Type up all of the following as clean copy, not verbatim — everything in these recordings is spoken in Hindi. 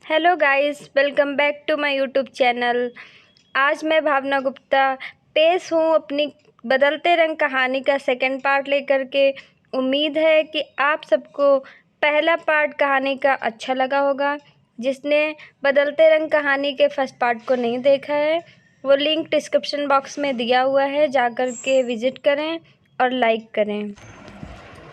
Hello guys, welcome back to my YouTube channel. आज मैं भावना गुप्ता पेश हूँ अपनी बदलते रंग कहानी का सेकंड पार्ट लेकर के। उम्मीद है कि आप सबको पहला पार्ट कहानी का अच्छा लगा होगा। जिसने बदलते रंग कहानी के फर्स्ट पार्ट को नहीं देखा है, वो लिंक डिस्क्रिप्शन बॉक्स में दिया हुआ है, जाकर के विजिट करें और लाइक करें।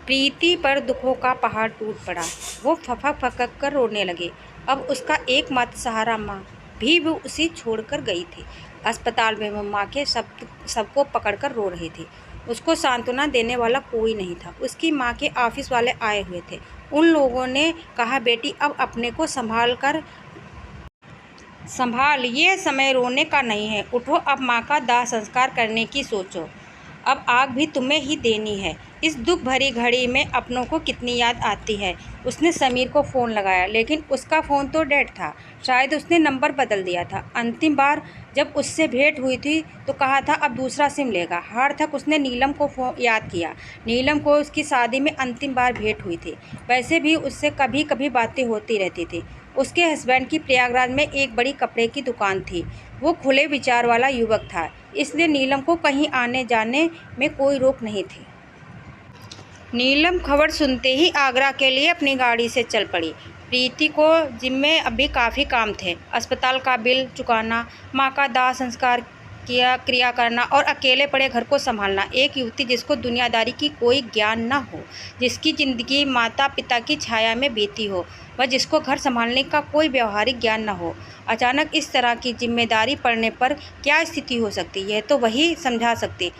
प्रीति पर दुखों का पहाड़ टूट पड़ा। वो फपक फपक कर रोने लगी। अब उसका एकमात्र सहारा माँ भी वो उसे छोड़कर गई थी। अस्पताल में वो माँ के सबको पकड़कर रो रही थी। उसको सांत्वना देने वाला कोई नहीं था। उसकी माँ के ऑफिस वाले आए हुए थे। उन लोगों ने कहा, बेटी अब अपने को संभाल, ये समय रोने का नहीं है। उठो, अब माँ का दाह संस्कार करने की सोचो। अब आग भी तुम्हें ही देनी है। इस दुख भरी घड़ी में अपनों को कितनी याद आती है। उसने समीर को फ़ोन लगाया, लेकिन उसका फ़ोन तो डेड था। शायद उसने नंबर बदल दिया था। अंतिम बार जब उससे भेंट हुई थी तो कहा था अब दूसरा सिम लेगा। हार थक उसने नीलम को याद किया। नीलम को उसकी शादी में अंतिम बार भेंट हुई थी। वैसे भी उससे कभी कभी बातें होती रहती थी। उसके हस्बैंड की प्रयागराज में एक बड़ी कपड़े की दुकान थी। वो खुले विचार वाला युवक था, इसलिए नीलम को कहीं आने जाने में कोई रोक नहीं थी। नीलम खबर सुनते ही आगरा के लिए अपनी गाड़ी से चल पड़ी। प्रीति को जिम में अभी काफ़ी काम थे। अस्पताल का बिल चुकाना, माँ का दाह संस्कार क्रिया करना और अकेले पड़े घर को संभालना। एक युवती जिसको दुनियादारी की कोई ज्ञान न हो, जिसकी ज़िंदगी माता पिता की छाया में बीती हो, व जिसको घर संभालने का कोई व्यवहारिक ज्ञान न हो, अचानक इस तरह की जिम्मेदारी पड़ने पर क्या स्थिति हो सकती है, तो वही समझा सकती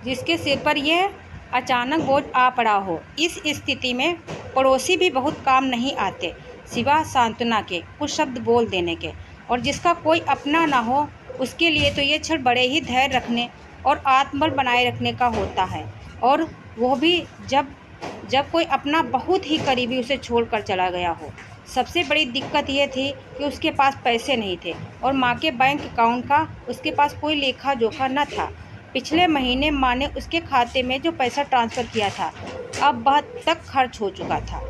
जिसके सिर पर यह अचानक बोझ आ पड़ा हो। इस स्थिति में पड़ोसी भी बहुत काम नहीं आते, सिवा सांत्वना के, कुछ शब्द बोल देने के। और जिसका कोई अपना ना हो, उसके लिए तो ये क्षण बड़े ही धैर्य रखने और आत्मबल बनाए रखने का होता है। और वो भी जब जब कोई अपना बहुत ही करीबी उसे छोड़कर चला गया हो। सबसे बड़ी दिक्कत ये थी कि उसके पास पैसे नहीं थे और माँ के बैंक अकाउंट का उसके पास कोई लेखा जोखा न था। पिछले महीने माँ ने उसके खाते में जो पैसा ट्रांसफ़र किया था, अब वह तक खर्च हो चुका था।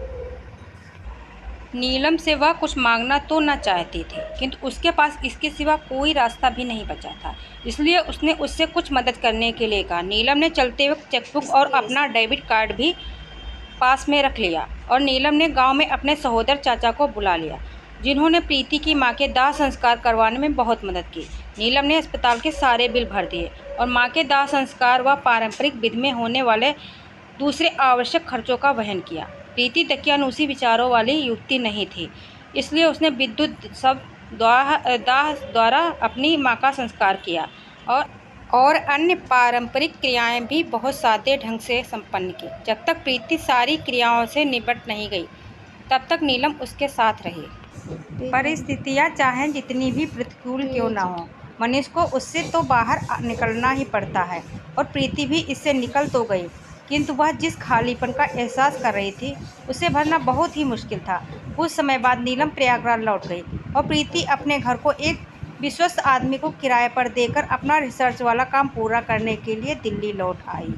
नीलम से वह कुछ मांगना तो न चाहती थी, किंतु उसके पास इसके सिवा कोई रास्ता भी नहीं बचा था। इसलिए उसने उससे कुछ मदद करने के लिए कहा। नीलम ने चलते वक्त चेकबुक और अपना डेबिट कार्ड भी पास में रख लिया और नीलम ने गांव में अपने सहोदर चाचा को बुला लिया, जिन्होंने प्रीति की मां के दाह संस्कार करवाने में बहुत मदद की। नीलम ने अस्पताल के सारे बिल भर दिए और मां के दाह संस्कार व पारंपरिक विधि में होने वाले दूसरे आवश्यक खर्चों का वहन किया। प्रीति दकियानूसी विचारों वाली युवती नहीं थी, इसलिए उसने विद्युत सब दाह द्वारा अपनी मां का संस्कार किया और अन्य पारंपरिक क्रियाएं भी बहुत सादे ढंग से संपन्न की। जब तक प्रीति सारी क्रियाओं से निपट नहीं गई, तब तक नीलम उसके साथ रही। परिस्थितियां चाहे जितनी भी प्रतिकूल क्यों न हो, मनीष को उससे तो बाहर निकलना ही पड़ता है। और प्रीति भी इससे निकल तो गई, किंतु वह जिस खालीपन का एहसास कर रही थी, उसे भरना बहुत ही मुश्किल था। कुछ समय बाद नीलम प्रयागराज लौट गई और प्रीति अपने घर को एक विश्वस्त आदमी को किराए पर देकर अपना रिसर्च वाला काम पूरा करने के लिए दिल्ली लौट आई।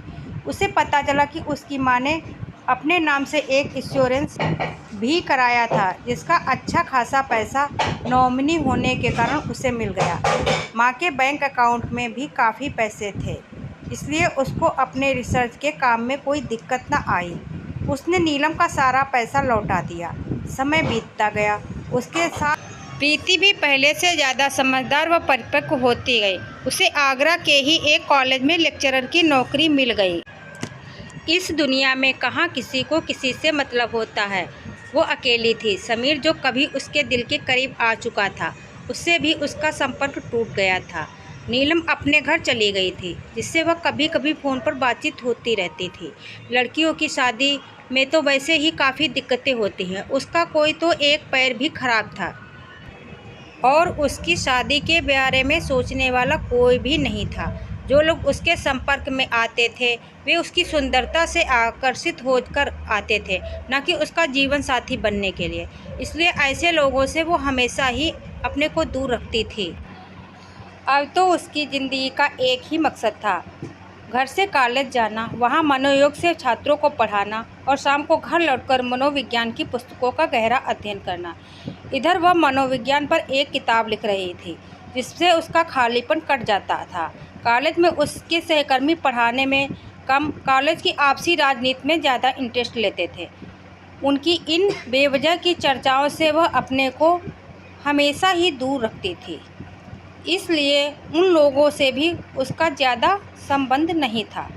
उसे पता चला कि उसकी माँ ने अपने नाम से एक इंश्योरेंस भी कराया था, जिसका अच्छा खासा पैसा नॉमिनी होने के कारण उसे मिल गया। माँ के बैंक अकाउंट में भी काफ़ी पैसे थे, इसलिए उसको अपने रिसर्च के काम में कोई दिक्कत न आई। उसने नीलम का सारा पैसा लौटा दिया। समय बीतता गया, उसके साथ प्रीति भी पहले से ज़्यादा समझदार व परिपक्व होती गई। उसे आगरा के ही एक कॉलेज में लेक्चरर की नौकरी मिल गई। इस दुनिया में कहाँ किसी को किसी से मतलब होता है। वो अकेली थी। समीर, जो कभी उसके दिल के करीब आ चुका था, उससे भी उसका संपर्क टूट गया था। नीलम अपने घर चली गई थी, जिससे वह कभी कभी फ़ोन पर बातचीत होती रहती थी। लड़कियों की शादी में तो वैसे ही काफ़ी दिक्कतें होती हैं। उसका कोई तो एक पैर भी खराब था और उसकी शादी के बारे में सोचने वाला कोई भी नहीं था। जो लोग उसके संपर्क में आते थे, वे उसकी सुंदरता से आकर्षित होकर आते थे, न कि उसका जीवन साथी बनने के लिए। इसलिए ऐसे लोगों से वो हमेशा ही अपने को दूर रखती थी। अब तो उसकी ज़िंदगी का एक ही मकसद था, घर से कॉलेज जाना, वहाँ मनोयोग से छात्रों को पढ़ाना और शाम को घर लौटकर मनोविज्ञान की पुस्तकों का गहरा अध्ययन करना। इधर वह मनोविज्ञान पर एक किताब लिख रही थी, जिससे उसका खालीपन कट जाता था। कॉलेज में उसके सहकर्मी पढ़ाने में कम, कॉलेज की आपसी राजनीति में ज़्यादा इंटरेस्ट लेते थे। उनकी इन बेवजह की चर्चाओं से वह अपने को हमेशा ही दूर रखती थी, इसलिए उन लोगों से भी उसका ज़्यादा संबंध नहीं था।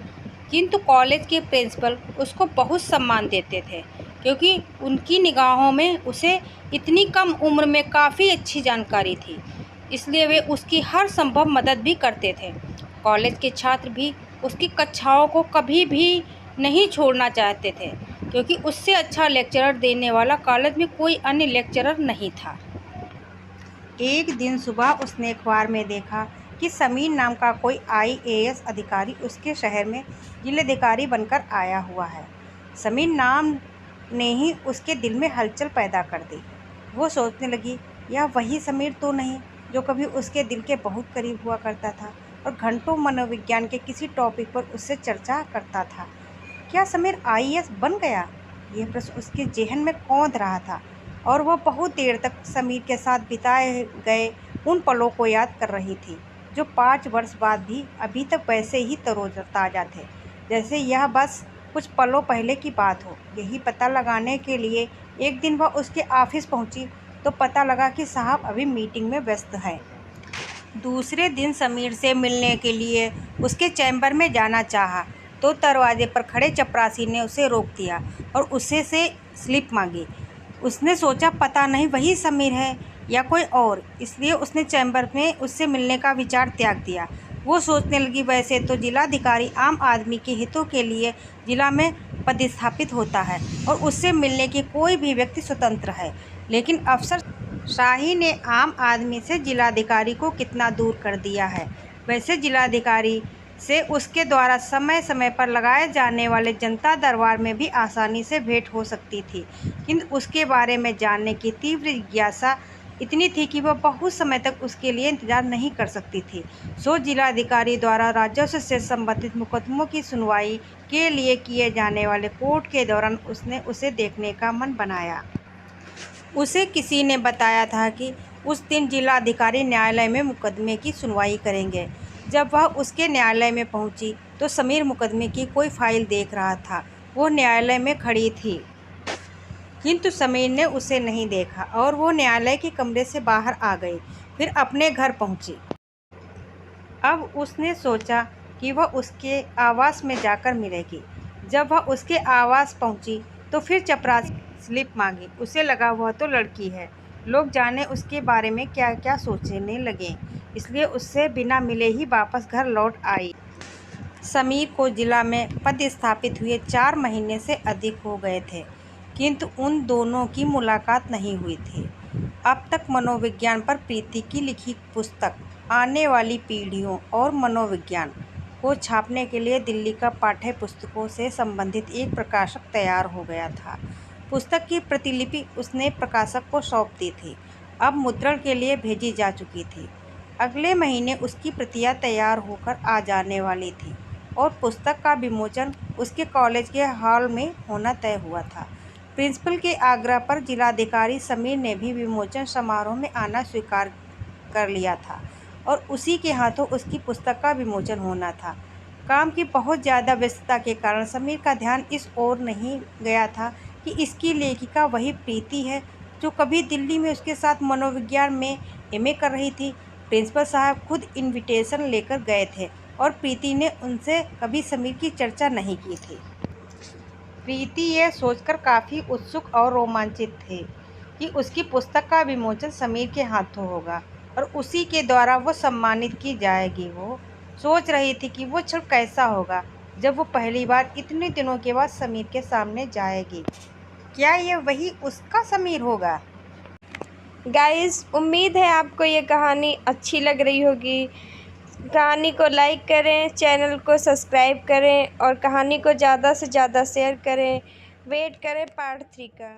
किंतु कॉलेज के प्रिंसिपल उसको बहुत सम्मान देते थे, क्योंकि उनकी निगाहों में उसे इतनी कम उम्र में काफ़ी अच्छी जानकारी थी, इसलिए वे उसकी हर संभव मदद भी करते थे। कॉलेज के छात्र भी उसकी कक्षाओं को कभी भी नहीं छोड़ना चाहते थे, क्योंकि उससे अच्छा लेक्चरर देने वाला कॉलेज में कोई अन्य लेक्चरर नहीं था। एक दिन सुबह उसने अखबार में देखा कि समीर नाम का कोई IAS अधिकारी उसके शहर में जिलाधिकारी बनकर आया हुआ है। समीर नाम ने ही उसके दिल में हलचल पैदा कर दी। वो सोचने लगी, यह वही समीर तो नहीं जो कभी उसके दिल के बहुत करीब हुआ करता था और घंटों मनोविज्ञान के किसी टॉपिक पर उससे चर्चा करता था। क्या समीर IAS बन गया? यह प्रश्न उसके जेहन में कौंध रहा था और वह बहुत देर तक समीर के साथ बिताए गए उन पलों को याद कर रही थी, जो 5 वर्ष बाद भी अभी तक वैसे ही तरोताज़ा थे, जैसे यह बस कुछ पलों पहले की बात हो। यही पता लगाने के लिए एक दिन वह उसके ऑफिस पहुंची तो पता लगा कि साहब अभी मीटिंग में व्यस्त हैं। दूसरे दिन समीर से मिलने के लिए उसके चैम्बर में जाना चाहा तो दरवाजे पर खड़े चपरासी ने उसे रोक दिया और उससे स्लिप मांगी। उसने सोचा पता नहीं वही समीर है या कोई और, इसलिए उसने चैम्बर में उससे मिलने का विचार त्याग दिया। वो सोचने लगी, वैसे तो जिलाधिकारी आम आदमी के हितों के लिए जिला में पदस्थापित होता है और उससे मिलने की कोई भी व्यक्ति स्वतंत्र है, लेकिन अफसर शाही ने आम आदमी से जिलाधिकारी को कितना दूर कर दिया है। वैसे जिलाधिकारी से उसके द्वारा समय समय पर लगाए जाने वाले जनता दरबार में भी आसानी से भेंट हो सकती थी, किंतु उसके बारे में जानने की तीव्र जिज्ञासा इतनी थी कि वह बहुत समय तक उसके लिए इंतजार नहीं कर सकती थी। सो जिलाधिकारी द्वारा राजस्व से संबंधित मुकदमों की सुनवाई के लिए किए जाने वाले कोर्ट के दौरान उसने उसे देखने का मन बनाया। उसे किसी ने बताया था कि उस दिन जिलाधिकारी न्यायालय में मुकदमे की सुनवाई करेंगे। जब वह उसके न्यायालय में पहुंची तो समीर मुकदमे की कोई फाइल देख रहा था। वो न्यायालय में खड़ी थी, किंतु समीर ने उसे नहीं देखा और वो न्यायालय के कमरे से बाहर आ गई, फिर अपने घर पहुंची। अब उसने सोचा कि वह उसके आवास में जाकर मिलेगी। जब वह उसके आवास पहुंची तो फिर चपरासी स्लिप मांगी। उसे लगा वह तो लड़की है, लोग जाने उसके बारे में क्या क्या सोचने लगे, इसलिए उससे बिना मिले ही वापस घर लौट आई। समीर को जिला में पदस्थापित हुए 4 महीने से अधिक हो गए थे, किंतु उन दोनों की मुलाकात नहीं हुई थी। अब तक मनोविज्ञान पर प्रीति की लिखी पुस्तक आने वाली पीढ़ियों और मनोविज्ञान को छापने के लिए दिल्ली का पाठ्य पुस्तकों से संबंधित एक प्रकाशक तैयार हो गया था। पुस्तक की प्रतिलिपि उसने प्रकाशक को सौंप दी थी, अब मुद्रण के लिए भेजी जा चुकी थी। अगले महीने उसकी प्रतियां तैयार होकर आ जाने वाली थी और पुस्तक का विमोचन उसके कॉलेज के हॉल में होना तय हुआ था। प्रिंसिपल के आग्रह पर जिलाधिकारी समीर ने भी विमोचन समारोह में आना स्वीकार कर लिया था और उसी के हाथों उसकी पुस्तक का विमोचन होना था। काम की बहुत ज़्यादा व्यस्तता के कारण समीर का ध्यान इस ओर नहीं गया था कि इसकी लेखिका वही प्रीति है जो कभी दिल्ली में उसके साथ मनोविज्ञान में MA कर रही थी। प्रिंसिपल साहब खुद इनविटेशन लेकर गए थे और प्रीति ने उनसे कभी समीर की चर्चा नहीं की थी। प्रीति यह सोचकर काफ़ी उत्सुक और रोमांचित थे कि उसकी पुस्तक का विमोचन समीर के हाथों होगा और उसी के द्वारा वो सम्मानित की जाएगी। वो सोच रही थी कि वो क्षण कैसा होगा जब वो पहली बार इतने दिनों के बाद समीर के सामने जाएगी। क्या यह वही उसका समीर होगा? गाइस, उम्मीद है आपको ये कहानी अच्छी लग रही होगी। कहानी को लाइक करें, चैनल को सब्सक्राइब करें और कहानी को ज़्यादा से ज़्यादा शेयर करें। वेट करें पार्ट 3 का।